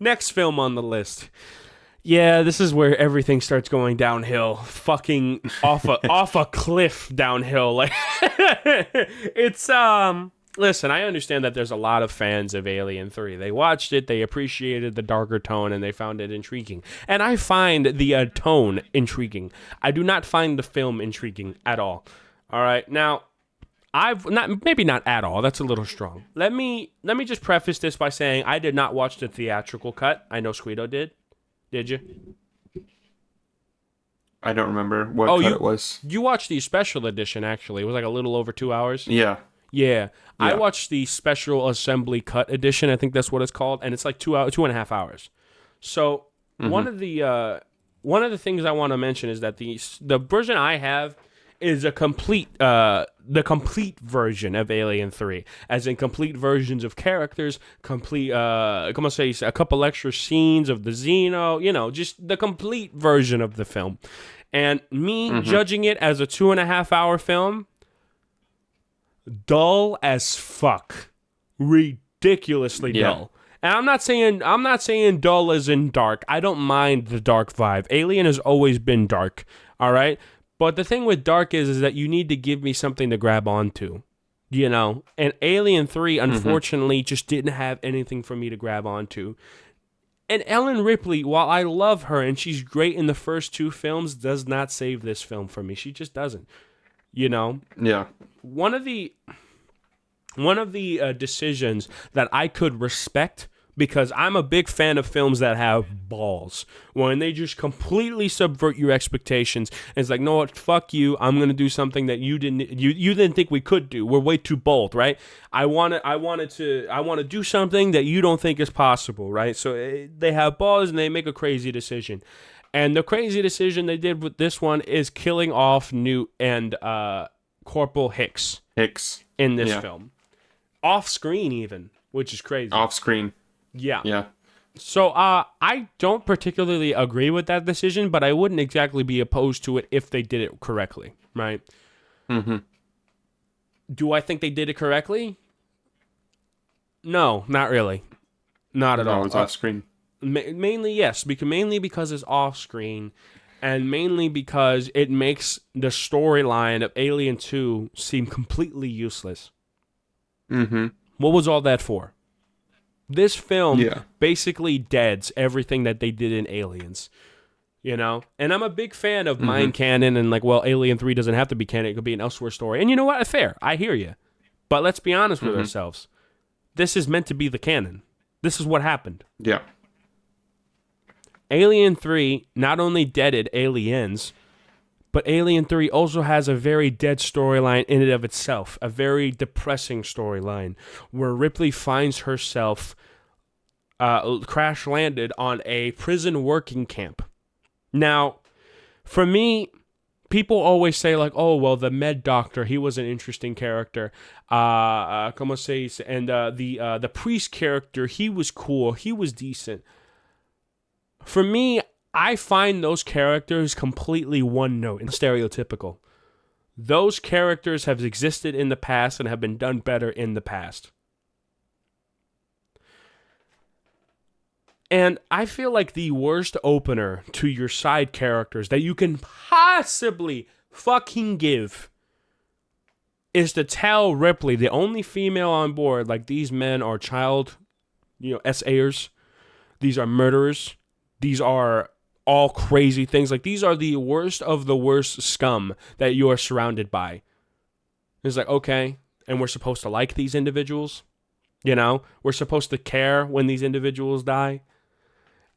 Next film on the list. Yeah, this is where everything starts going downhill. Fucking off a cliff downhill. Like it's listen, I understand that there's a lot of fans of Alien 3. They watched it, they appreciated the darker tone, and they found it intriguing. And I find the tone intriguing. I do not find the film intriguing at all. All right. Now, maybe not at all. That's a little strong. Let me just preface this by saying I did not watch the theatrical cut. I know Squito did. Did you? I don't remember what cut it was. You watched the special edition, actually. It was like a little over 2 hours. Yeah. Yeah. I watched the special assembly cut edition. I think that's what it's called, and it's like 2.5 hours. So one of the things I want to mention is that the version I have is the complete version of Alien 3, as in complete versions of characters, a couple extra scenes of the Xeno, just the complete version of the film. And me judging it as a 2.5 hour film, dull as fuck, ridiculously dull. And I'm not saying dull as in dark. I don't mind the dark vibe. Alien has always been dark, all right? But the thing with dark is that you need to give me something to grab onto, And Alien 3, unfortunately, just didn't have anything for me to grab onto. And Ellen Ripley, while I love her and she's great in the first 2 films, does not save this film for me. She just doesn't, Yeah. One of the decisions that I could respect, because I'm a big fan of films that have balls, when they just completely subvert your expectations. And it's like, no, what, fuck you. I'm gonna do something that you didn't think we could do. We're way too bold, right? I want to do something that you don't think is possible, right? So they have balls and they make a crazy decision. And the crazy decision they did with this one is killing off Newt and Corporal Hicks in this film, off screen even, which is crazy. Off screen. Yeah. So I don't particularly agree with that decision, but I wouldn't exactly be opposed to it if they did it correctly, right? Do I think they did it correctly? No, not really. Not at all. No, it's off screen. Mainly, yes, because it's off screen, and mainly because it makes the storyline of Alien 2 seem completely useless. What was all that for? This film basically deads everything that they did in Aliens, And I'm a big fan of mind canon and Alien 3 doesn't have to be canon. It could be an elsewhere story. And you know what? Fair. I hear you. But let's be honest with ourselves. This is meant to be the canon. This is what happened. Yeah. Alien 3 not only deaded Aliens, but Alien 3 also has a very dead storyline in and of itself, a very depressing storyline, where Ripley finds herself crash-landed on a prison working camp. Now, for me, people always say, oh, well, the med doctor, he was an interesting character. And the priest character, he was cool, he was decent. For me, I find those characters completely one-note and stereotypical. Those characters have existed in the past and have been done better in the past. And I feel like the worst opener to your side characters that you can possibly fucking give is to tell Ripley, the only female on board, these men are child, SAers. These are murderers. These are all crazy things. These are the worst of the worst scum that you are surrounded by. It's okay, and we're supposed to like these individuals? We're supposed to care when these individuals die?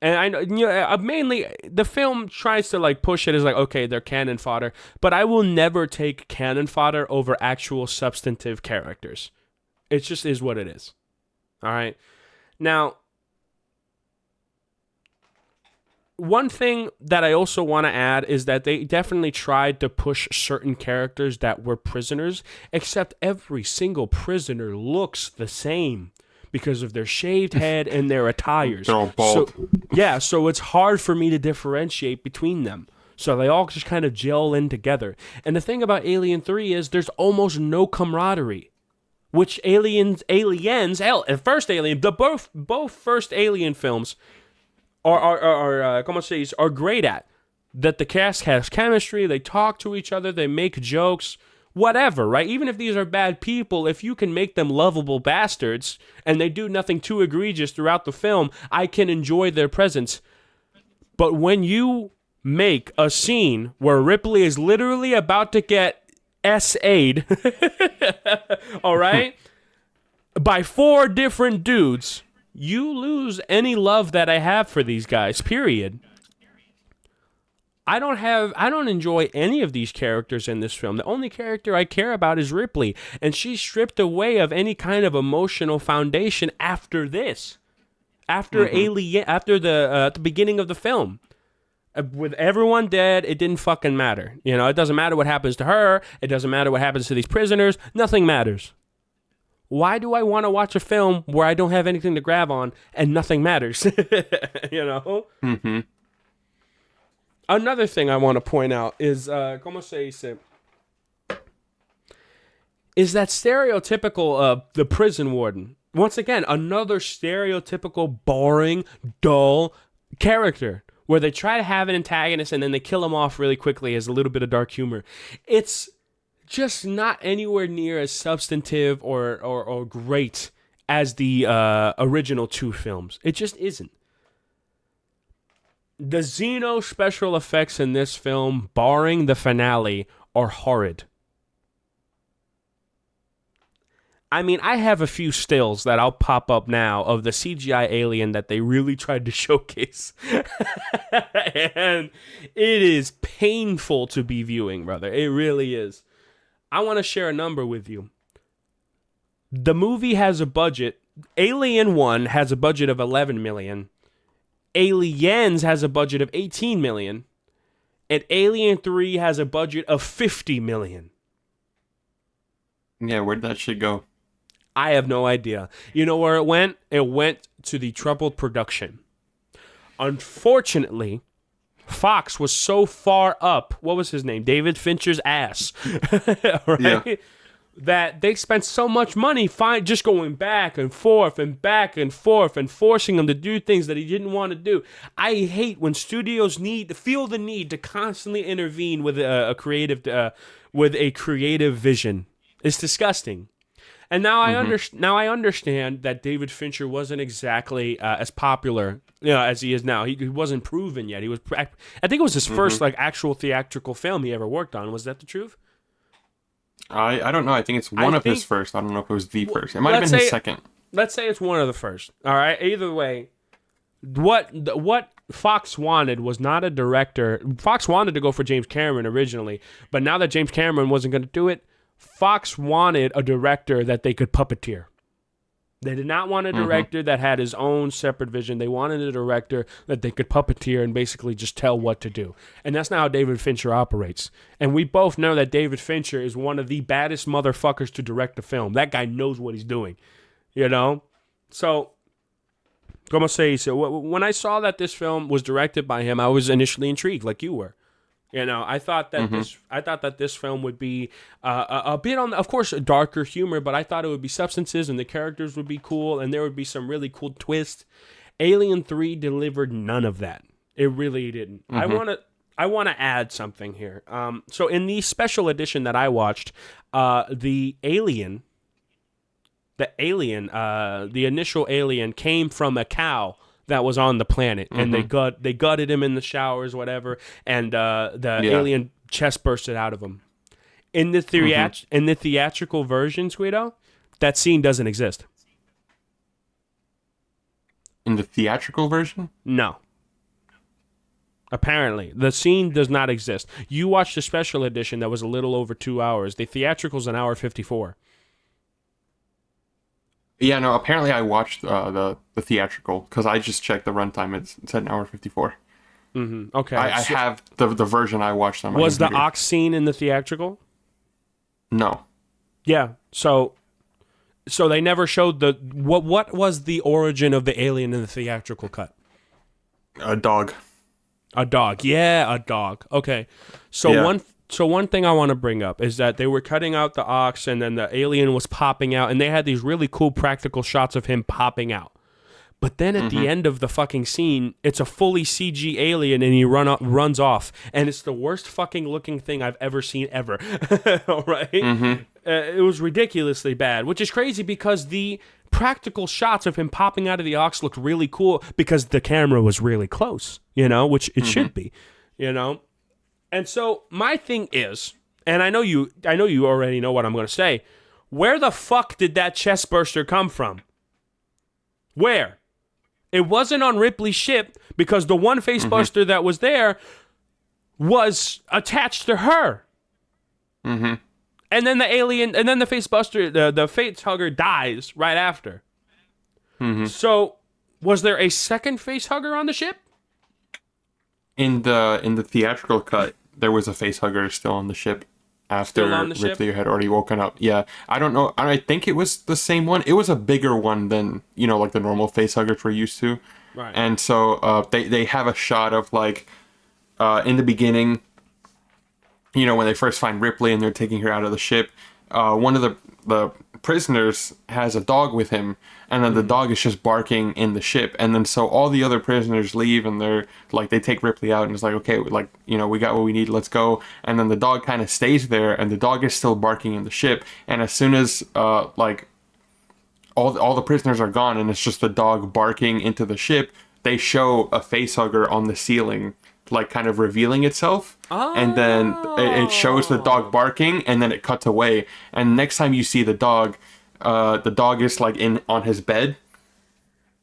And I know, mainly, the film tries to push it as okay, they're cannon fodder, but I will never take cannon fodder over actual substantive characters. It just is what it is. All right? Now, one thing that I also want to add is that they definitely tried to push certain characters that were prisoners, except every single prisoner looks the same because of their shaved head and their attires. They're all bald. So it's hard for me to differentiate between them. So they all just kind of gel in together. And the thing about Alien 3 is there's almost no camaraderie. which first Alien, both first Alien films are great at. That the cast has chemistry, they talk to each other, they make jokes, whatever, right? Even if these are bad people, if you can make them lovable bastards and they do nothing too egregious throughout the film, I can enjoy their presence. But when you make a scene where Ripley is literally about to get SA'd, all right, by 4 different dudes, you lose any love that I have for these guys, period. I don't enjoy any of these characters in this film. The only character I care about is Ripley, and she's stripped away of any kind of emotional foundation after this. After Alien, after the beginning of the film. With everyone dead, it didn't fucking matter. You know, it doesn't matter what happens to her. It doesn't matter what happens to these prisoners. Nothing matters. Why do I want to watch a film where I don't have anything to grab on and nothing matters? You know? Mm-hmm. Another thing I want to point out is, ¿cómo se dice? Is that stereotypical the prison warden. Once again, another stereotypical, boring, dull character where they try to have an antagonist and then they kill him off really quickly as a little bit of dark humor. It's just not anywhere near as substantive or great as the original 2 films. It just isn't. The Xeno special effects in this film, barring the finale, are horrid. I mean, I have a few stills that I'll pop up now of the CGI alien that they really tried to showcase. And it is painful to be viewing, brother. It really is. I want to share a number with you. The movie has a budget. Alien 1 has a budget of $11 million. Aliens has a budget of $18 million, and Alien 3 has a budget of $50 million. Yeah, where'd that shit go? I have no idea. You know where it went? It went to the troubled production. Unfortunately, Fox was so far up, what was his name? David Fincher's ass, right? Yeah. That they spent so much money just going back and forth and forcing him to do things that he didn't want to do. I hate when studios feel the need to constantly intervene with a creative vision. It's disgusting. And now I understand that David Fincher wasn't exactly as popular, as he is now. He wasn't proven yet. I think it was his first actual theatrical film he ever worked on. Was that the truth? I don't know. I think it's one of his first. I don't know if it was the first. It might have been his second. Let's say it's one of the first. All right. Either way, what Fox wanted was not a director. Fox wanted to go for James Cameron originally, but now that James Cameron wasn't going to do it, Fox wanted a director that they could puppeteer. They did not want a director that had his own separate vision. They wanted a director that they could puppeteer and basically just tell what to do. And that's not how David Fincher operates. And we both know that David Fincher is one of the baddest motherfuckers to direct a film. That guy knows what he's doing, you know? So, como se dice, when I saw that this film was directed by him, I was initially intrigued, like you were. You know, I thought that this film would be a bit on, of course, darker humor, but I thought it would be substances and the characters would be cool and there would be some really cool twists. Alien 3 delivered none of that. It really didn't. I want to add something here. So in the special edition that I watched, the initial alien came from a cow that was on the planet, and they gutted him in the showers, whatever, and alien chest bursted out of him. In the theatrical versions, Guido, that scene doesn't exist. In the theatrical version? No. Apparently, the scene does not exist. You watched the special edition that was a little over 2 hours. The theatrical's an hour 54. Yeah, no, apparently I watched the theatrical, because I just checked the runtime. It's at an hour 54. Okay. I have the version I watched on my Was computer. the ox scene in the theatrical? No. Yeah, so they never showed what was the origin of the alien in the theatrical cut? A dog. A dog. Yeah, a dog. Okay. So So one thing I want to bring up is that they were cutting out the ox, and then the alien was popping out, and they had these really cool practical shots of him popping out. But then at the end of the fucking scene, it's a fully CG alien, and he runs off, and it's the worst fucking looking thing I've ever seen ever. All right, it was ridiculously bad, which is crazy because the practical shots of him popping out of the ox looked really cool because the camera was really close, which it should be, And so my thing is, and I know you already know what I'm going to say. Where the fuck did that chest burster come from? Where? It wasn't on Ripley's ship because the one face buster that was there was attached to her. And then the alien, and then the face buster, the face hugger dies right after. So was there a second face hugger on the ship? In the theatrical cut, there was a face hugger still on the ship after Ripley had already woken up. Yeah, I don't know. I think it was the same one. It was a bigger one than like the normal face huggers we're used to. Right. And so they have a shot of like in the beginning, when they first find Ripley and they're taking her out of the ship. One of the prisoners has a dog with him, and then the dog is just barking in the ship, and then so all the other prisoners leave, and they're like, they take Ripley out, and it's like, okay, like, we got what we need, let's go. And then the dog kind of stays there, and the dog is still barking in the ship, and as soon as like all the prisoners are gone and it's just the dog barking into the ship, they show a face hugger on the ceiling, like kind of revealing itself. And then it shows the dog barking, and then it cuts away, and next time you see the dog is like on his bed,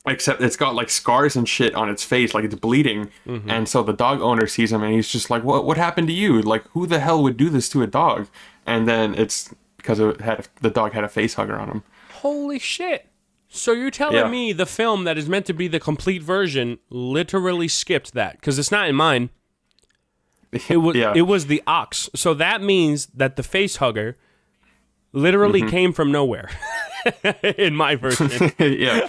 except it's got like scars and shit on its face, like it's bleeding. And so the dog owner sees him and he's just like, what happened to you? Like, who the hell would do this to a dog? And then it's because the dog had a face hugger on him. Holy shit. So you're telling me the film that is meant to be the complete version literally skipped that? Because it's not in mine. It was the ox. So that means that the face hugger literally came from nowhere in my version. Yeah.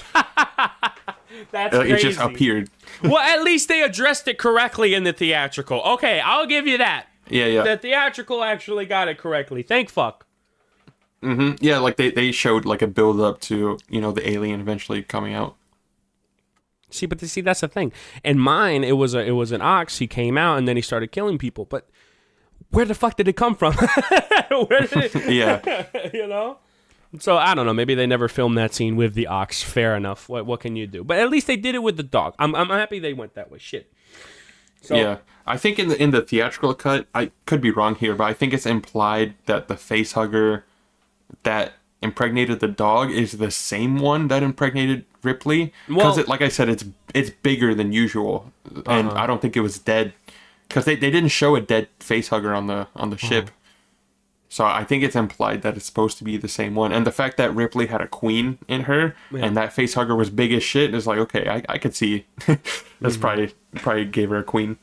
That's crazy. It just appeared. Well, at least they addressed it correctly in the theatrical. Okay, I'll give you that. Yeah. The theatrical actually got it correctly. Thank fuck. Yeah, like they showed like a build up to, the alien eventually coming out. See, that's the thing. In mine, it was an ox. He came out and then he started killing people. But where the fuck did it come from? Where did it? Yeah. So I don't know. Maybe they never filmed that scene with the ox. Fair enough. What can you do? But at least they did it with the dog. I'm happy they went that way. Shit. So, yeah, I think in the theatrical cut, I could be wrong here, but I think it's implied that the face hugger that impregnated the dog is the same one that impregnated Ripley, because like I said, it's bigger than usual, and I don't think it was dead, because they didn't show a dead face hugger on the ship. So I think it's implied that it's supposed to be the same one, and the fact that Ripley had a queen in her and that face hugger was big as shit is like, okay, I could see that's probably gave her a queen.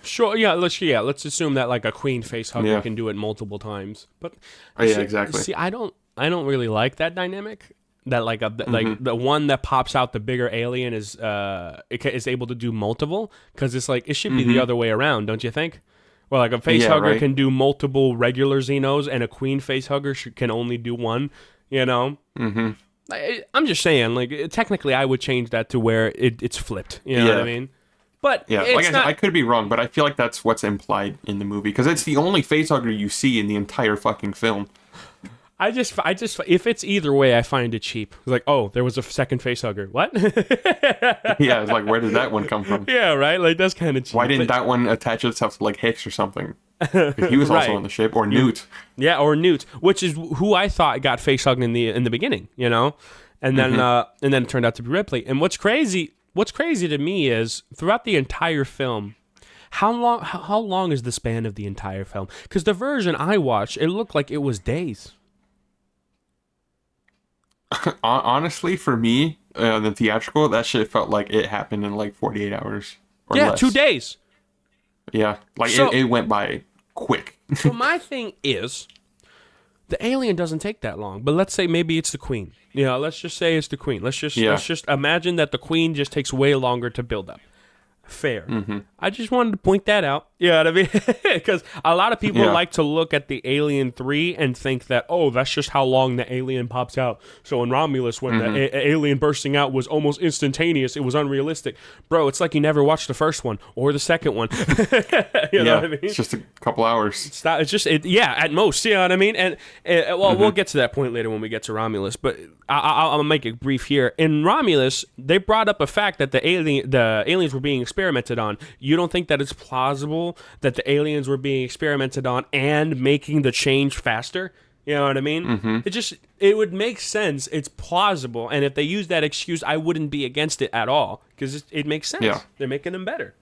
Sure, let's assume that like a queen face hugger can do it multiple times. But exactly. See, I don't really like that dynamic. That like like the one that pops out the bigger alien is able to do multiple, because it's like it should be the other way around, don't you think? Well, like a face hugger can do multiple regular Xenos, and a queen face hugger can only do one. I'm just saying, like technically, I would change that to where it's flipped. You know what I mean? But like I could be wrong, but I feel like that's what's implied in the movie, because it's the only facehugger you see in the entire fucking film. I just, if it's either way, I find it cheap. It's like, oh, there was a second facehugger. What? Yeah, it's like, where did that one come from? Yeah, right? Like, that's kind of cheap. Why didn't that one attach itself to, like, Hicks or something? If he was also on the ship, or Newt. Yeah, or Newt, which is who I thought got facehugged in the beginning, And then it turned out to be Ripley. And what's crazy to me is, throughout the entire film, how long is the span of the entire film? Because the version I watched, it looked like it was days. Honestly, for me, the theatrical, that shit felt like it happened in like 48 hours or less. 2 days. Yeah, like it went by quick. So my thing is, the alien doesn't take that long, but let's say maybe it's the queen. Let's just say it's the queen. Let's just imagine that the queen just takes way longer to build up. Fair. I just wanted to point that out. You know what I mean? Because a lot of people like to look at the Alien 3 and think that, oh, that's just how long the alien pops out. So in Romulus, when the alien bursting out was almost instantaneous, it was unrealistic. Bro, it's like you never watched the first one or the second one. You know what I mean? It's just a couple hours. It's just, at most. You know what I mean? And we'll get to that point later when we get to Romulus. But I'll make it brief here. In Romulus, they brought up a fact that the aliens were being experimented on. You don't think that it's plausible that the aliens were being experimented on and making the change faster? You know what I mean? It would make sense. It's plausible. And if they use that excuse, I wouldn't be against it at all because it makes sense. Yeah. They're making them better.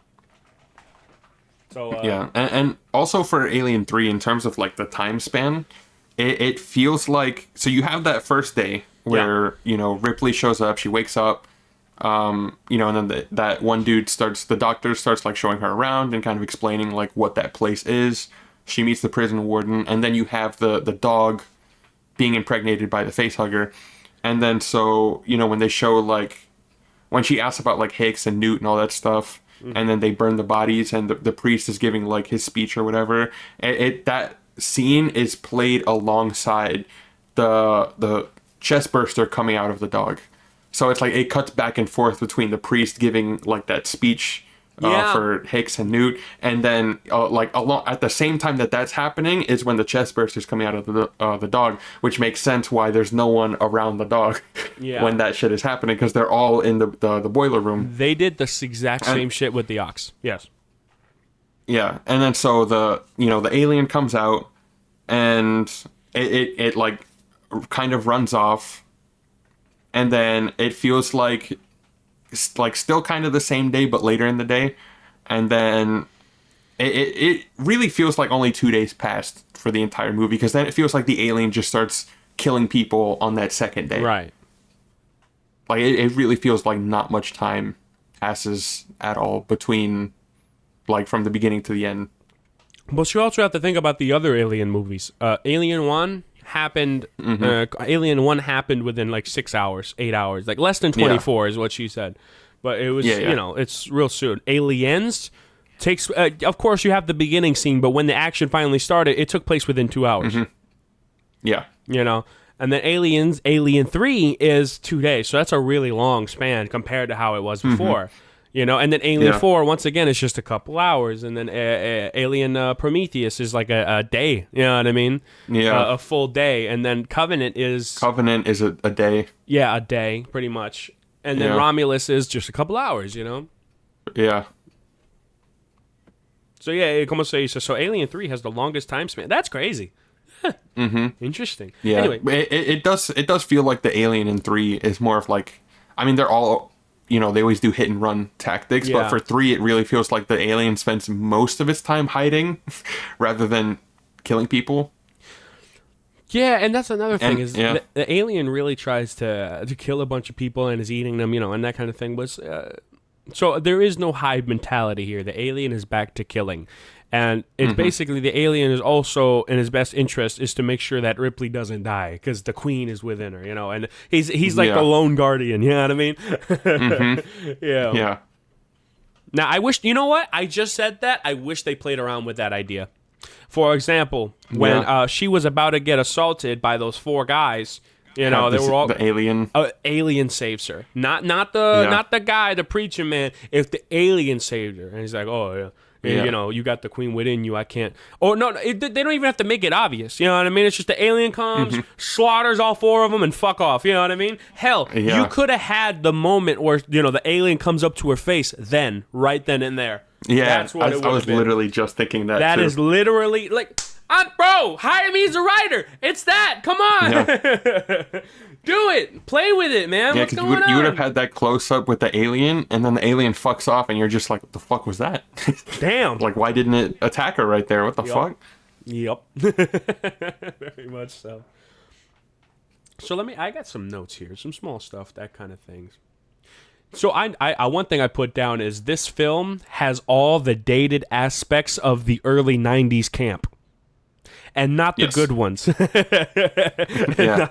So and also for Alien 3, in terms of like the time span, it feels like, so you have that first day where Ripley shows up, she wakes up, and then that one dude the doctor starts like showing her around and kind of explaining like what that place is. She meets the prison warden, and then you have the dog being impregnated by the facehugger. And then so when they show like when she asks about like Hicks and Newt and all that stuff, and then they burn the bodies, and the priest is giving like his speech or whatever, that scene is played alongside the chest burster coming out of the dog. So it's like it cuts back and forth between the priest giving like that speech for Hicks and Newt, and then along at the same time that's happening is when the chest burster is coming out of the dog, which makes sense why there's no one around the dog when that shit is happening, because they're all in the boiler room. They did this exact same shit with the Ox. Yes. Yeah, and then so the alien comes out, and it like kind of runs off, and then it feels like still kind of the same day but later in the day, and then it really feels like only 2 days passed for the entire movie, because then it feels like the alien just starts killing people on that second day. Right. Like it really feels like not much time passes at all between like from the beginning to the end. But you also have to think about the other Alien movies. Alien 1 happened. Alien 1 happened within like 6 hours, 8 hours, like less than 24 is what she said. But it was, it's real soon. Aliens takes. Of course, you have the beginning scene, but when the action finally started, it took place within 2 hours. Yeah. And then Alien 3 is 2 days, so that's a really long span compared to how it was before. And then Alien 4, once again, is just a couple hours. And then Alien Prometheus is like a day. You know what I mean? Yeah. A full day. And then Covenant is a day. Yeah, a day, pretty much. And then Romulus is just a couple hours, Yeah. So, yeah, como se dice. So Alien 3 has the longest time span. That's crazy. Interesting. Yeah. Anyway. It does feel like the Alien in 3 is more of like, I mean, they're all... they always do hit and run tactics, but for 3, it really feels like the alien spends most of its time hiding rather than killing people. Yeah, and that's another thing is the alien really tries to kill a bunch of people and is eating them, and that kind of thing. So there is no hide mentality here. The alien is back to killing. And it's basically the alien is also in his best interest is to make sure that Ripley doesn't die because the queen is within her, and he's like the lone guardian, you know what I mean? Yeah. Now I wish, you know what? I just said that. I wish they played around with that idea. For example, when she was about to get assaulted by those 4 guys, they were all the alien. Alien saves her, not the guy, the preacher man. If the alien saved her, and he's like, oh yeah. You got the queen within you. I can't. Oh no, they don't even have to make it obvious. You know what I mean? It's just the alien comes, slaughters all 4 of them, and fuck off. You know what I mean? Hell, you could have had the moment where the alien comes up to her face, right then and there. Yeah, that's what I was literally just thinking that. That too. is literally like, bro, hire me as a writer. It's that. Come on. Yeah. Do it. Play with it, man. Yeah, what's going on? You would have had that close up with the alien, and then the alien fucks off, and you're just like, what the fuck was that? Damn. Like, why didn't it attack her right there? What the fuck? Yep. Very much so. So I got some notes here, some small stuff, that kind of things. So I one thing I put down is this film has all the dated aspects of the early 90s camp. And not the good ones. Not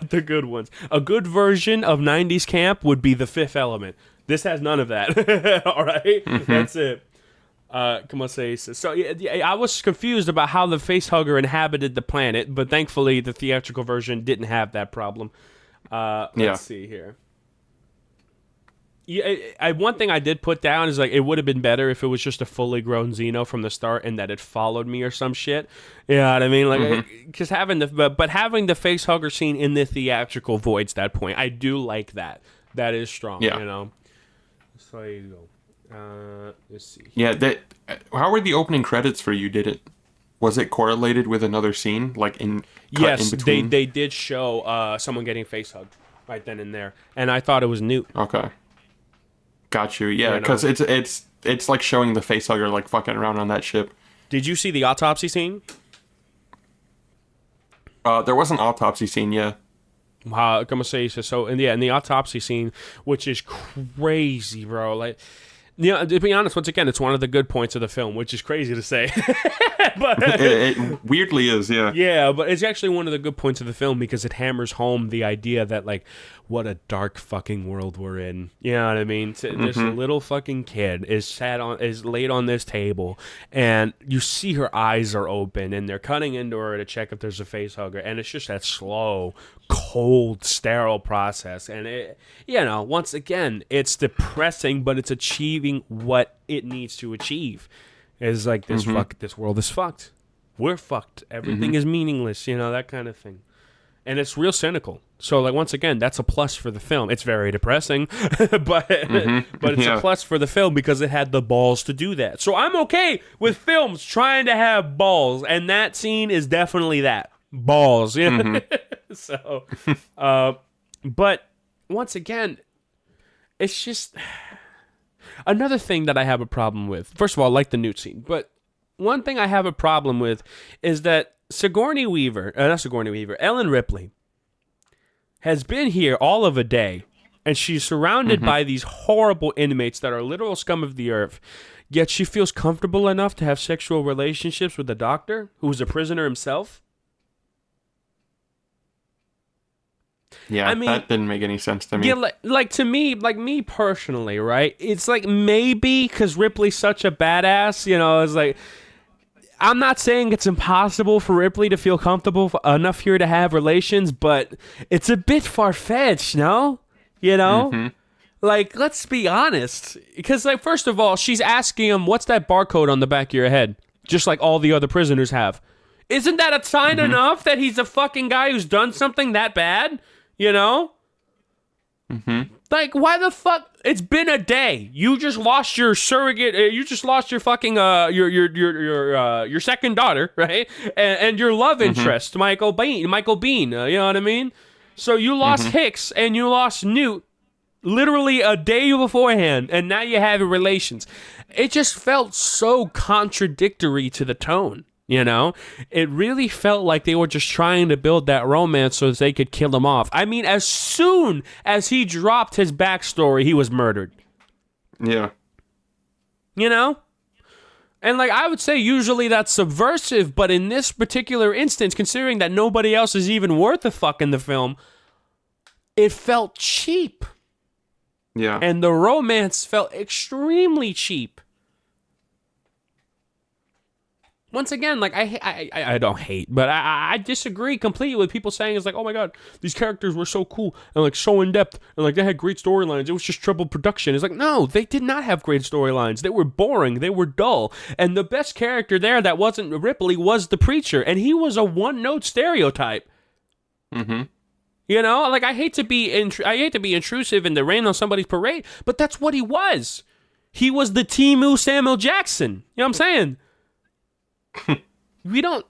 the good ones. A good version of 90s camp would be The Fifth Element. This has none of that. All right? That's it. Come on, say so. Yeah, I was confused about how the facehugger inhabited the planet, but thankfully the theatrical version didn't have that problem. Let's see here. Yeah, one thing I did put down is like it would have been better if it was just a fully grown Xeno from the start and that it followed me or some shit. You know what I mean? Like, because having the face hugger scene in the theatrical voids that point. I do like that. That is strong. Yeah. You know. So there you go. Let's see. Yeah. How were the opening credits for you? Was it correlated with another scene, like in between? They did show someone getting face hugged right then and there, and I thought it was Newt. Okay. Got you. Yeah, because it's like showing the facehugger like fucking around on that ship. Did you see the autopsy scene? There was an autopsy scene. Yeah. Come on, say so. And yeah, in the autopsy scene, which is crazy, bro. Like, you know, to be honest, once again, it's one of the good points of the film, which is crazy to say. But it weirdly is, yeah. Yeah, but it's actually one of the good points of the film because it hammers home the idea that, like, what a dark fucking world we're in. You know what I mean? This little fucking kid is laid on this table, and you see her eyes are open, and they're cutting into her to check if there's a face hugger, and it's just that slow, cold, sterile process. And it, you know, once again, it's depressing, but it's achieving what it needs to achieve. It's like this this world is fucked. We're fucked. Everything is meaningless, you know, that kind of thing. And it's real cynical. So, like, once again, that's a plus for the film. It's very depressing, but it's a plus for the film because it had the balls to do that. So I'm okay with films trying to have balls, and that scene is definitely that. Balls, you know? So, but once again, it's just another thing that I have a problem with. First of all, I like the Newt scene, but one thing I have a problem with is that Ellen Ripley has been here all of a day, and she's surrounded by these horrible inmates that are literal scum of the earth, yet she feels comfortable enough to have sexual relationships with the doctor, who's a prisoner himself. Yeah, I mean, that didn't make any sense to me. Yeah, like to me, like me personally, right? It's like maybe because Ripley's such a badass, you know, it's like, I'm not saying it's impossible for Ripley to feel comfortable enough here to have relations, but it's a bit far-fetched, no? You know? Like, let's be honest. Because, like, first of all, she's asking him, what's that barcode on the back of your head? Just like all the other prisoners have. Isn't that a sign enough that he's a fucking guy who's done something that bad? You know? Like, why the fuck? It's been a day. You just lost your surrogate. You just lost your fucking your second daughter, right? And your love interest, Michael Bean. You know what I mean? So you lost Hicks and you lost Newt literally a day beforehand, and now you have relations. It just felt so contradictory to the tone. You know, it really felt like they were just trying to build that romance so that they could kill him off. I mean, as soon as he dropped his backstory, he was murdered. Yeah. You know? And, like, I would say usually that's subversive, but in this particular instance, considering that nobody else is even worth a fuck in the film, it felt cheap. Yeah. And the romance felt extremely cheap. Once again, like, I don't hate, but I disagree completely with people saying it's like, oh my god, these characters were so cool and like so in depth and like they had great storylines. It was just trouble production. It's like, no, they did not have great storylines. They were boring. They were dull. And the best character there that wasn't Ripley was the preacher, and he was a one-note stereotype. You know, like I hate to be intrusive and to rain on somebody's parade, but that's what he was. He was the Temu Samuel Jackson. You know what I'm saying? We don't,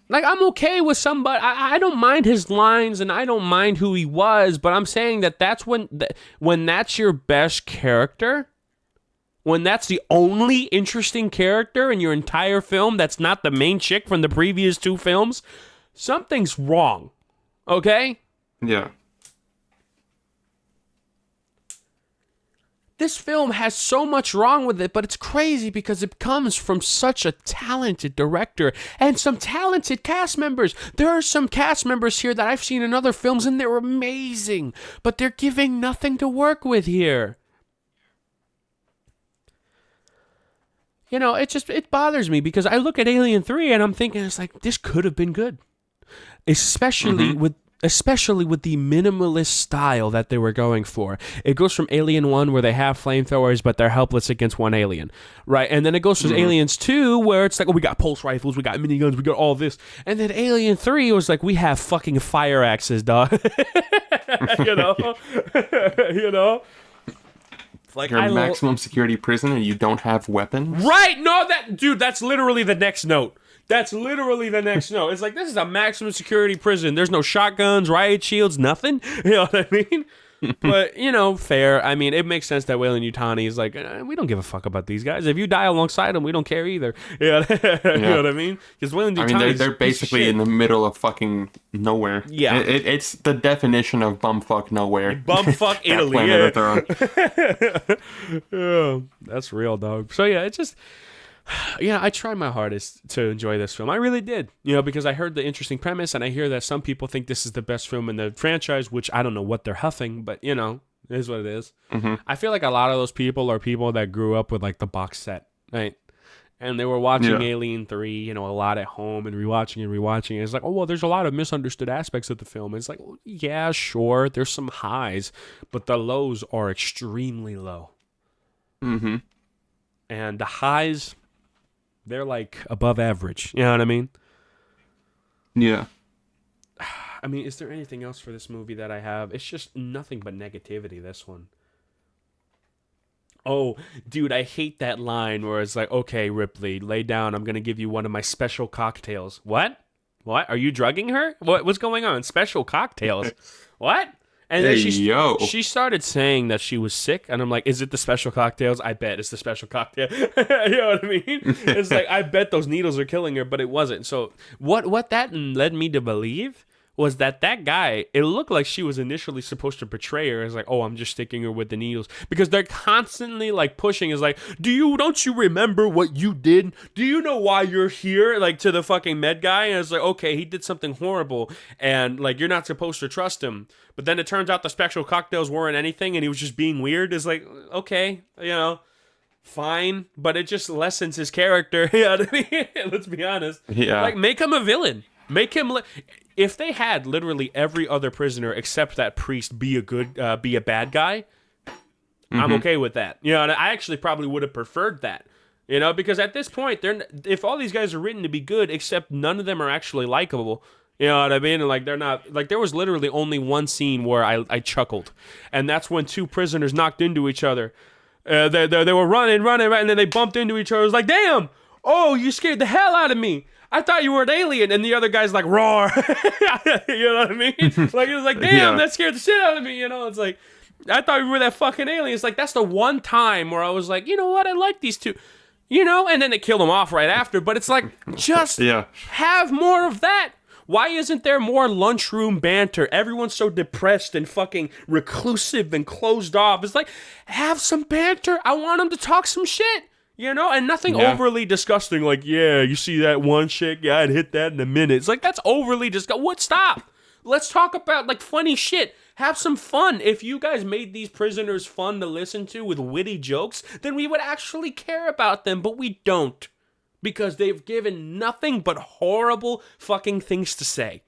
like, I'm okay with somebody, I don't mind his lines and I don't mind who he was, but I'm saying that that's when that's your best character, when that's the only interesting character in your entire film that's not the main chick from the previous two films, something's wrong, okay? Yeah. This film has so much wrong with it, but it's crazy because it comes from such a talented director and some talented cast members. There are some cast members here that I've seen in other films and they're amazing, but they're giving nothing to work with here. it bothers me because I look at Alien 3 and I'm thinking it's like this could have been good. Especially with the minimalist style that they were going for. It goes from Alien 1 where they have flamethrowers but they're helpless against one alien, right? And then it goes to Aliens 2 where it's like, oh, we got pulse rifles, we got miniguns, we got all this. And then Alien 3 was like, we have fucking fire axes, dog. you know? Like, you're a maximum security prison and you don't have weapons? Right! No, that's literally the next note. That's literally the next note. It's like, this is a maximum security prison. There's no shotguns, riot shields, nothing. You know what I mean? But, fair. I mean, it makes sense that Weyland-Yutani is like, we don't give a fuck about these guys. If you die alongside them, we don't care either. You know what I mean? Because Weyland-Yutani they're basically in the middle of fucking nowhere. Yeah. It's the definition of bumfuck nowhere. Bumfuck Italy, yeah. That yeah. That's real, dog. So, yeah, it's just... Yeah, I tried my hardest to enjoy this film. I really did, because I heard the interesting premise, and I hear that some people think this is the best film in the franchise, which I don't know what they're huffing, but, it is what it is. Mm-hmm. I feel like a lot of those people are people that grew up with, like, the box set, right? And they were watching Alien 3, a lot at home and rewatching. And it's like, oh, well, there's a lot of misunderstood aspects of the film. And it's like, well, yeah, sure, there's some highs, but the lows are extremely low. Mm-hmm. And the highs... they're like above average. You know what I mean? Yeah. I mean, is there anything else for this movie that I have? It's just nothing but negativity, this one. Oh, dude, I hate that line where it's like, okay, Ripley, lay down. I'm going to give you one of my special cocktails. What? Are you drugging her? What's going on? Special cocktails? What? And then she started saying that she was sick, and I'm like, is it the special cocktails? I bet it's the special cocktail. You know what I mean? It's like, I bet those needles are killing her, but it wasn't. So what that led me to believe was that guy, it looked like she was initially supposed to portray her as like, oh, I'm just sticking her with the needles. Because they're constantly like pushing, is like, don't you remember what you did? Do you know why you're here? Like, to the fucking med guy. And it's like, okay, he did something horrible, and like, you're not supposed to trust him. But then it turns out the special cocktails weren't anything, and he was just being weird. It's like, okay, fine. But it just lessens his character. You know what I mean? Let's be honest. Yeah. Like, make him a villain. Make him... If they had literally every other prisoner except that priest be a bad guy, I'm okay with that. And I actually probably would have preferred that. Because at this point, if all these guys are written to be good, except none of them are actually likable, you know what I mean? And like, they're not... Like, there was literally only one scene where I chuckled. And that's when two prisoners knocked into each other. They were running, and then they bumped into each other. It was like, damn! Oh, you scared the hell out of me! I thought you were an alien, and the other guy's like, roar. You know what I mean? Like, it was like, damn, that scared the shit out of me. It's like, I thought you were that fucking alien. It's like, that's the one time where I was like, you know what, I like these two. And then they killed him off right after. But it's like, just have more of that. Why isn't there more lunchroom banter? Everyone's so depressed and fucking reclusive and closed off. It's like, have some banter. I want them to talk some shit. And nothing overly disgusting, like, yeah, you see that one chick? Yeah, I'd hit that in a minute. It's like, that's overly disgusting. What? Stop. Let's talk about, like, funny shit. Have some fun. If you guys made these prisoners fun to listen to with witty jokes, then we would actually care about them, but we don't. Because they've given nothing but horrible fucking things to say.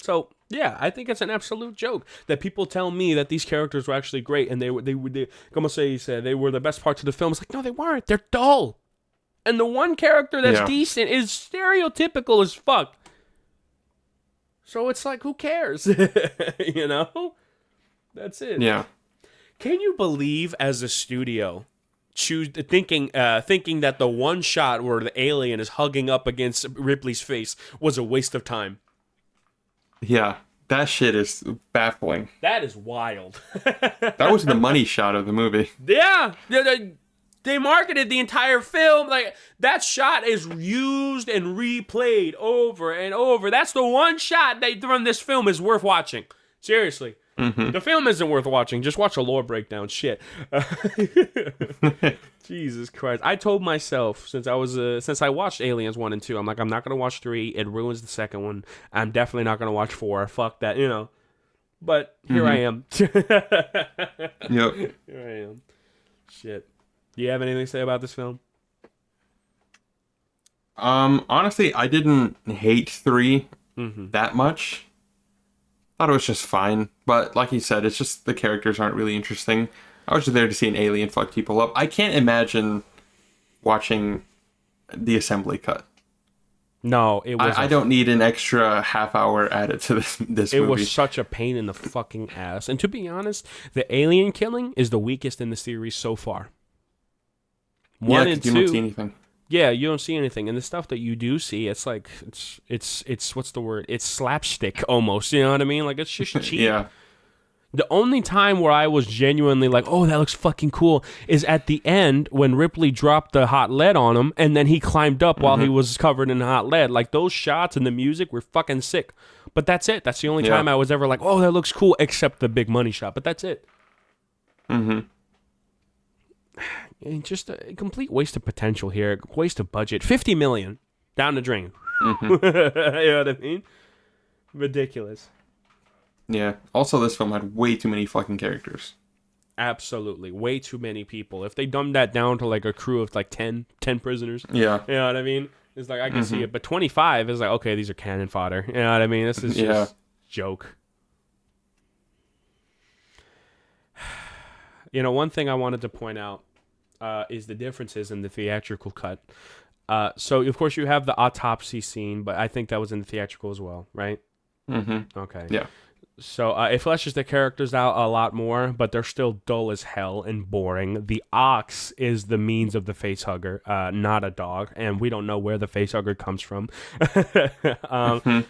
So... yeah, I think it's an absolute joke that people tell me that these characters were actually great and they como se dice, they were the best parts of the film. It's like, no, they weren't. They're dull. And the one character that's decent is stereotypical as fuck. So it's like, who cares? That's it. Yeah. Can you believe, as a studio, thinking that the one shot where the alien is hugging up against Ripley's face was a waste of time? Yeah, that shit is baffling. That is wild. That was the money shot of the movie. Yeah, they marketed the entire film. Like, that shot is used and replayed over and over. That's the one shot from this film is worth watching. Seriously. Mm-hmm. The film isn't worth watching. Just watch a lore breakdown. Shit. Jesus Christ. I told myself since I watched Aliens 1 and 2, I'm like, I'm not going to watch 3. It ruins the second one. I'm definitely not going to watch 4. Fuck that, But here I am. Yep. Here I am. Shit. Do you have anything to say about this film? Honestly, I didn't hate 3 that much. Thought it was just fine, but like you said, it's just the characters aren't really interesting. I was just there to see an alien fuck people up. I can't imagine watching the assembly cut. No, it was. I don't need an extra half hour added to this It movie. was such a pain in the fucking ass. And to be honest, the alien killing is the weakest in the series so far. One and you two. don't see anything. Yeah, you don't see anything, and the stuff that you do see, it's like it's what's the word? It's slapstick almost. You know what I mean? Like it's just cheap. Yeah. The only time where I was genuinely like, "Oh, that looks fucking cool," is at the end when Ripley dropped the hot lead on him, and then he climbed up while he was covered in hot lead. Like those shots and the music were fucking sick. But that's it. That's the only time I was ever like, "Oh, that looks cool," except the big money shot. But that's it. And just a complete waste of potential here. Waste of budget. $50 million down the drain. You know what I mean? Ridiculous. Yeah. Also, this film had way too many fucking characters. Absolutely. Way too many people. If they dumbed that down to like a crew of like 10 prisoners. Yeah. You know what I mean? It's like, I can see it. But 25 is like, okay, these are cannon fodder. You know what I mean? This is just joke. You know, one thing I wanted to point out is the differences in the theatrical cut. So, of course, you have the autopsy scene, but I think that was in the theatrical as well, right? Okay. Yeah. So it fleshes the characters out a lot more, but they're still dull as hell and boring. The ox is the means of the facehugger, not a dog, and we don't know where the facehugger comes from.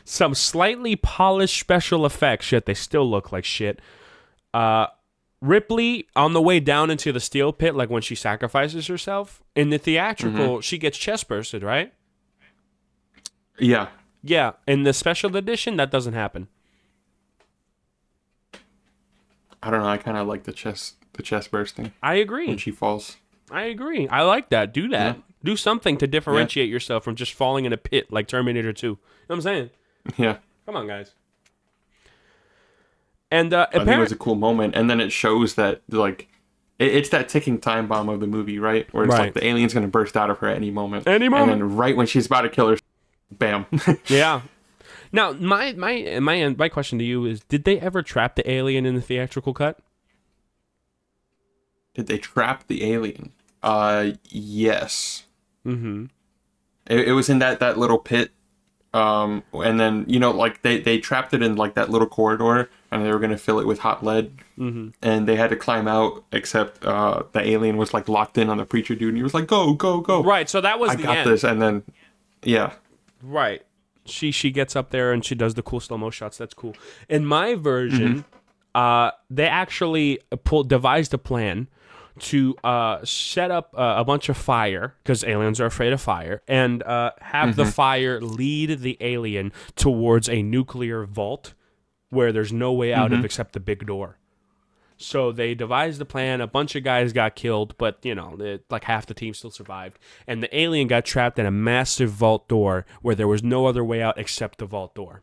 Some slightly polished special effects, yet they still look like shit. Ripley, on the way down into the steel pit, like when she sacrifices herself, in the theatrical, she gets chest bursted, right? Yeah. Yeah, in the special edition, that doesn't happen. I don't know. I kind of like the chest bursting I agree. when she falls. I agree. I like that. Do that. Yeah. Do something to differentiate yourself from just falling in a pit like Terminator 2. You know what I'm saying? Yeah. Come on, guys. And I think it was a cool moment, and then it shows that like it's that ticking time bomb of the movie, right? Where it's like the alien's gonna burst out of her at any moment. And then right when she's about to kill her, bam. Yeah. Now, my question to you is: did they ever trap the alien in the theatrical cut? Did they trap the alien? Yes. It was in that little pit. And then, you know, like they trapped it in like that little corridor, and they were gonna fill it with hot lead, and they had to climb out. Except the alien was like locked in on the preacher dude, and he was like, "Go, go, go!" Right. So that was I the got end. this, and then Right. She gets up there and she does the cool slow-mo shots. That's cool. In my version, they actually devised a plan to set up a bunch of fire, because aliens are afraid of fire, and have the fire lead the alien towards a nuclear vault where there's no way out of except the big door. So they devised the plan. A bunch of guys got killed, but, you know, like half the team still survived. And the alien got trapped in a massive vault door where there was no other way out except the vault door.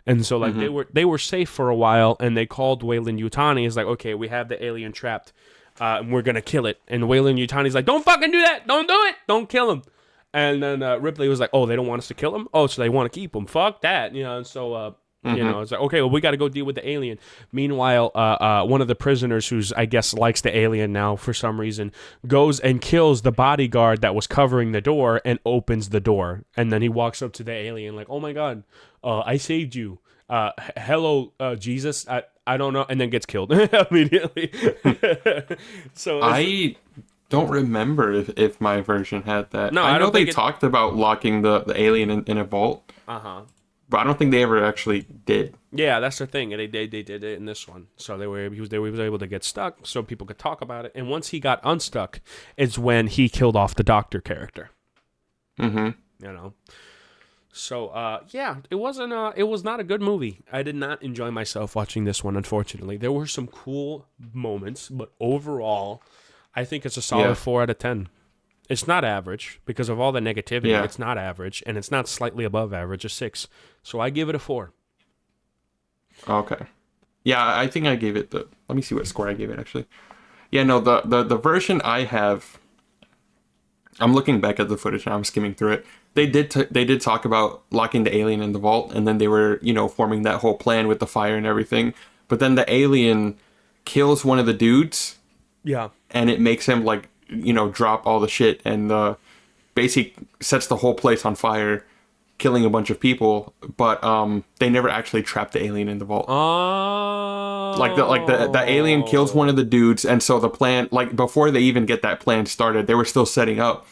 And so, like, they were safe for a while, and they called Weyland-Yutani. He's like, okay, we have the alien trapped, and we're going to kill it. And Weyland-Yutani's like, don't fucking do that. Don't do it. Don't kill him. And then Ripley was like, oh, they don't want us to kill him? Oh, so they want to keep him. Fuck that. You know, and so... You know, it's like, okay, well, we got to go deal with the alien. Meanwhile, one of the prisoners, who's, I guess, likes the alien now for some reason, goes and kills the bodyguard that was covering the door and opens the door. And then he walks up to the alien like, oh, my God, I saved you. Hello, Jesus. I don't know. And then gets killed immediately. So I don't remember if my version had that. No, I know they think talked about locking the alien in a vault. But I don't think they ever actually did. Yeah, that's the thing. They did it in this one. So he was able to get stuck so people could talk about it. And once he got unstuck, it's when he killed off the doctor character. You know. So yeah, it was not a good movie. I did not enjoy myself watching this one, unfortunately. There were some cool moments, but overall, I think it's a solid 4 out of 10. It's not average because of all the negativity. Yeah. It's not average, and it's not slightly above average, a 6. So I give it a 4. Okay. Yeah, I think I gave it let me see what score I gave it, actually. Yeah, no, the version I have I'm looking back at the footage and I'm skimming through it. They did talk about locking the alien in the vault, and then they were, forming that whole plan with the fire and everything. But then the alien kills one of the dudes, Yeah. and it makes him like, drop all the shit, and basically sets the whole place on fire, killing a bunch of people. But they never actually trapped the alien in the vault. Oh. The alien kills one of the dudes, and so the plan, like before they even get that plan started, they were still setting up,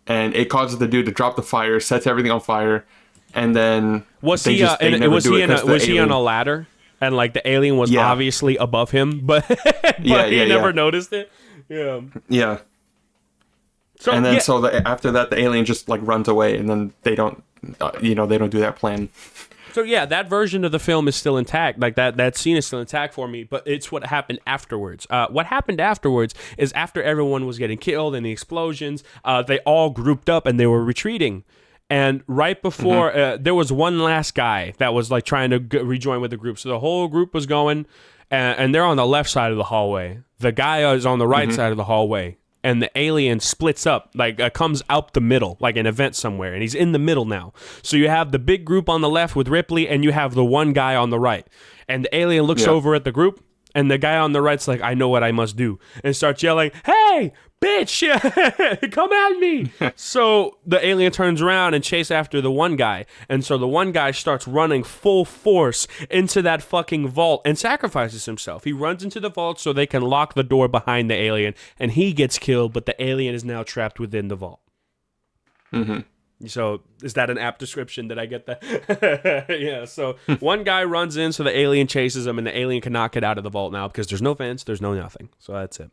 and it causes the dude to drop the fire, sets everything on fire, and then was he on a ladder, and like the alien was obviously above him, but he never noticed it. Yeah. Yeah. So, and then after that, the alien just like runs away, and then they don't, they don't do that plan. So yeah, that version of the film is still intact. Like that scene is still intact for me, but it's what happened afterwards. What happened afterwards is after everyone was getting killed and the explosions, they all grouped up and they were retreating. And right before, there was one last guy that was like trying to rejoin with the group. So the whole group was going, and they're on the left side of the hallway. The guy is on the right side of the hallway. And the alien splits up, like comes out the middle, like an event somewhere, and he's in the middle now. So you have the big group on the left with Ripley, and you have the one guy on the right. And the alien looks over at the group, and the guy on the right's like, I know what I must do, and starts yelling, hey, bitch, come at me. So the alien turns around and chases after the one guy. And so the one guy starts running full force into that fucking vault and sacrifices himself. He runs into the vault so they can lock the door behind the alien, and he gets killed, but the alien is now trapped within the vault. So is that an apt description? Did I get that? Yeah, so one guy runs in, so the alien chases him, and the alien cannot get out of the vault now because there's no fence, there's no nothing. So that's it.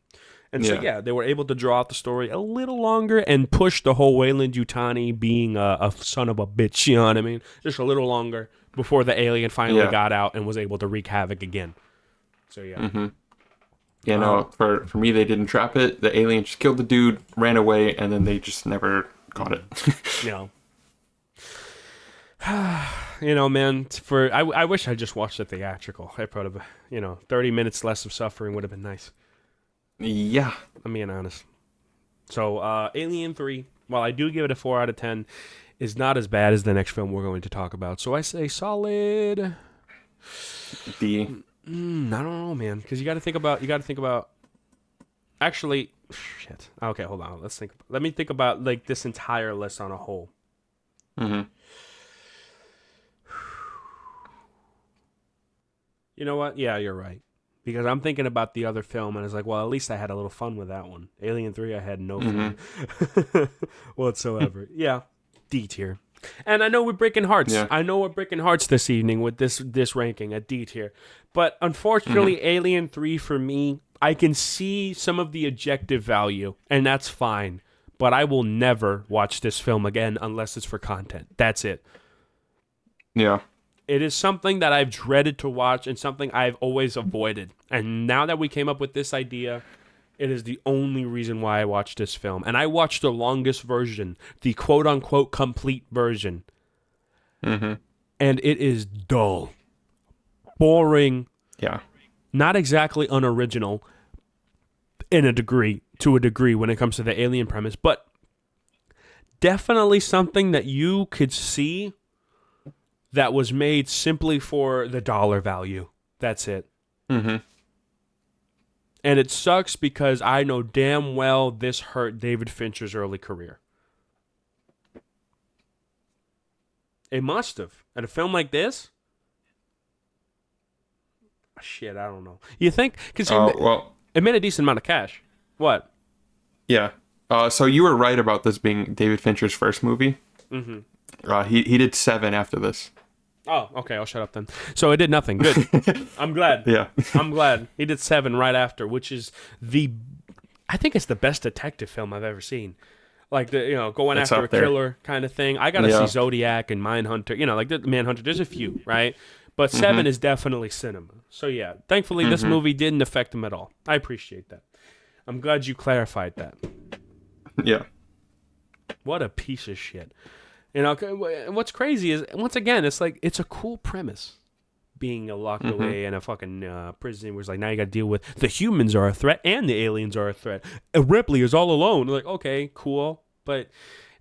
And so, they were able to draw out the story a little longer and push the whole Wayland Yutani being a son of a bitch, you know what I mean? Just a little longer before the alien finally got out and was able to wreak havoc again. So, yeah. Yeah, no, for me, they didn't trap it. The alien just killed the dude, ran away, and then they just never got it. Man, I wish I just watched the theatrical. I probably, 30 minutes less of suffering would have been nice. Yeah. I'm being honest. So, Alien 3, while I do give it a 4 out of 10, is not as bad as the next film we're going to talk about. So I say solid D. I don't know, man, because you got to think about. Actually, shit. Okay, hold on. Let me think about like this entire list on a whole. You know what? Yeah, you're right. Because I'm thinking about the other film, and it's like, well, at least I had a little fun with that one. Alien 3, I had no fun whatsoever. Yeah, D tier. And I know we're breaking hearts. Yeah. I know we're breaking hearts this evening with this ranking at D tier. But unfortunately, Alien 3 for me, I can see some of the objective value, and that's fine. But I will never watch this film again unless it's for content. That's it. Yeah. It is something that I've dreaded to watch and something I've always avoided. And now that we came up with this idea, it is the only reason why I watched this film. And I watched the longest version, the quote-unquote complete version. And it is dull, boring, not exactly unoriginal to a degree when it comes to the alien premise, but definitely something that you could see that was made simply for the dollar value. That's it. And it sucks because I know damn well this hurt David Fincher's early career. It must have. At a film like this? Shit, I don't know. You think? Because it made a decent amount of cash. What? Yeah. So you were right about this being David Fincher's first movie. He did 7 after this. Oh, okay. I'll shut up then. So it did nothing. Good. I'm glad. Yeah. I'm glad. He did 7 right after, which is I think it's the best detective film I've ever seen. Like going It's after a up there. killer kind of thing. I gotta see Zodiac and Mindhunter. Like the Manhunter. There's a few, right? But 7 is definitely cinema. So yeah, thankfully this movie didn't affect him at all. I appreciate that. I'm glad you clarified that. Yeah. What a piece of shit. What's crazy is, once again, it's like, it's a cool premise. Being locked away in a fucking prison where it's like, now you got to deal with the humans are a threat and the aliens are a threat. And Ripley is all alone. Like, okay, cool. but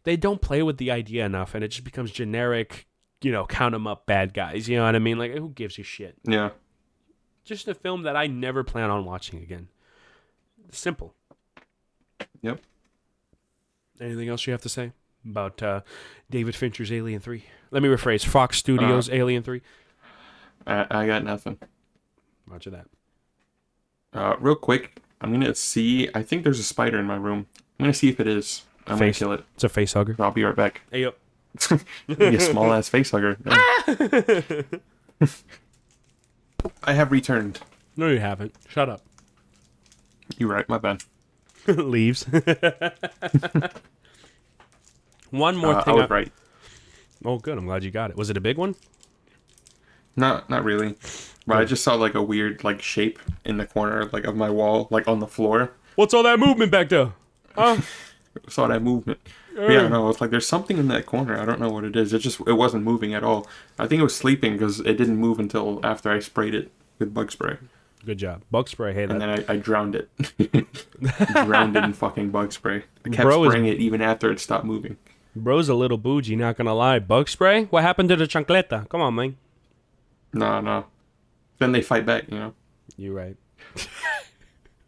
they don't play with the idea enough, and it just becomes generic, count 'em up bad guys. You know what I mean? Like, who gives a shit? Yeah. Just a film that I never plan on watching again. Simple. Yep. Anything else you have to say about David Fincher's Alien 3? Let me rephrase. Fox Studios' Alien 3. I got nothing. Roger that. Real quick, I'm going to see... I think there's a spider in my room. I'm going to see if it is. I'm going to kill it. It's a face hugger. I'll be right back. Hey, yo. Be a small-ass face hugger. I have returned. No, you haven't. Shut up. You're right, my bad. Leaves. One more thing. I was right. Oh, good. I'm glad you got it. Was it a big one? Not really. But I just saw like a weird like shape in the corner like of my wall, like on the floor. What's all that movement back there? Huh? Saw that movement. Yeah, no, it's like there's something in that corner. I don't know what it is. It wasn't moving at all. I think it was sleeping because it didn't move until after I sprayed it with bug spray. Good job. Bug spray. Hey, and then I drowned it. Drowned it in fucking bug spray. I kept spraying it even after it stopped moving. Bro's a little bougie, not gonna lie. Bug spray? What happened to the chancleta? Come on, man. No. Then they fight back, You're right.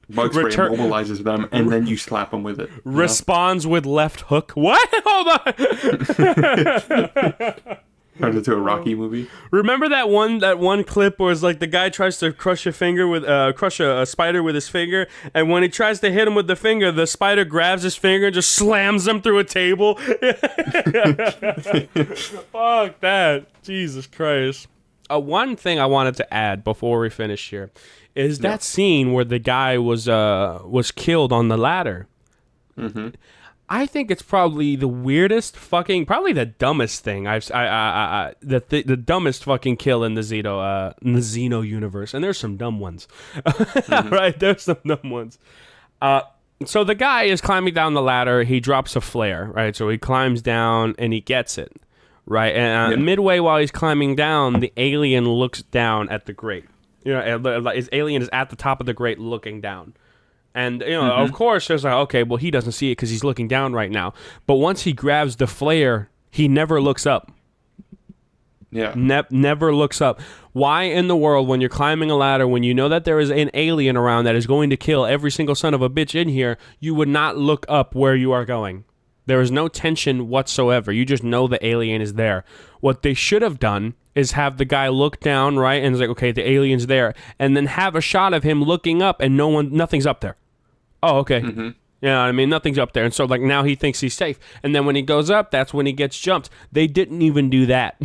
Bug spray immobilizes them, and then you slap them with it. Responds with left hook. What? Hold on. Turns into a Rocky movie. Remember that one clip where it's like the guy tries to crush a spider with his finger, and when he tries to hit him with the finger, the spider grabs his finger and just slams him through a table. Fuck that. Jesus Christ. One thing I wanted to add before we finish here is that scene where the guy was killed on the ladder. Mm-hmm. I think it's probably the weirdest probably the dumbest thing the dumbest fucking kill in the Xeno universe, and there's some dumb ones, right? There's some dumb ones. So the guy is climbing down the ladder. He drops a flare, right? So he climbs down and he gets it, right? And midway while he's climbing down, the alien looks down at the grate. His alien is at the top of the grate looking down. And, of course, there's like, okay, well, he doesn't see it because he's looking down right now. But once he grabs the flare, he never looks up. Yeah. Never looks up. Why in the world, when you're climbing a ladder, when you know that there is an alien around that is going to kill every single son of a bitch in here, you would not look up where you are going? There is no tension whatsoever. You just know the alien is there. What they should have done is have the guy look down, right, and it's like, okay, the alien's there, and then have a shot of him looking up, and nothing's up there. Oh, okay. Mm-hmm. Yeah, I mean, nothing's up there, and so like now he thinks he's safe, and then when he goes up, that's when he gets jumped. They didn't even do that.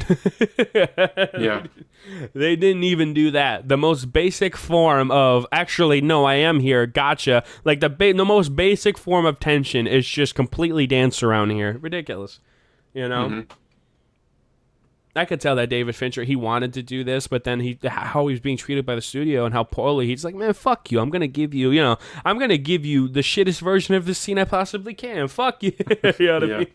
Yeah. They didn't even do that. The most basic form of, actually, no, I am here, gotcha. Like, the most basic form of tension is just completely dance around here. Ridiculous. Mm-hmm. I could tell that David Fincher, he wanted to do this, but then how he was being treated by the studio and how poorly, he's like, man, fuck you. I'm going to give you, I'm going to give you the shittest version of this scene I possibly can. Fuck you. You know what I mean?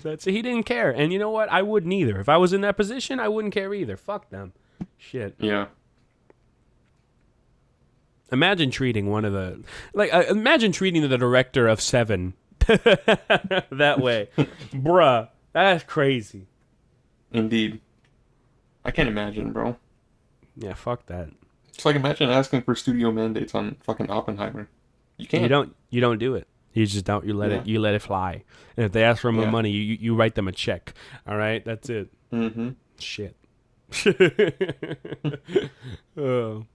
That's it. He didn't care. And you know what? I wouldn't either. If I was in that position, I wouldn't care either. Fuck them. Shit. Yeah. Imagine treating imagine treating the director of Seven that way. Bruh, that's crazy. Indeed. I can't imagine, bro. Yeah, fuck that. It's like, imagine asking for studio mandates on fucking Oppenheimer. You can't. You don't do it. You just don't. You let it fly. And if they ask for more money, you write them a check. All right? That's it. Mm-hmm. Shit. Oh.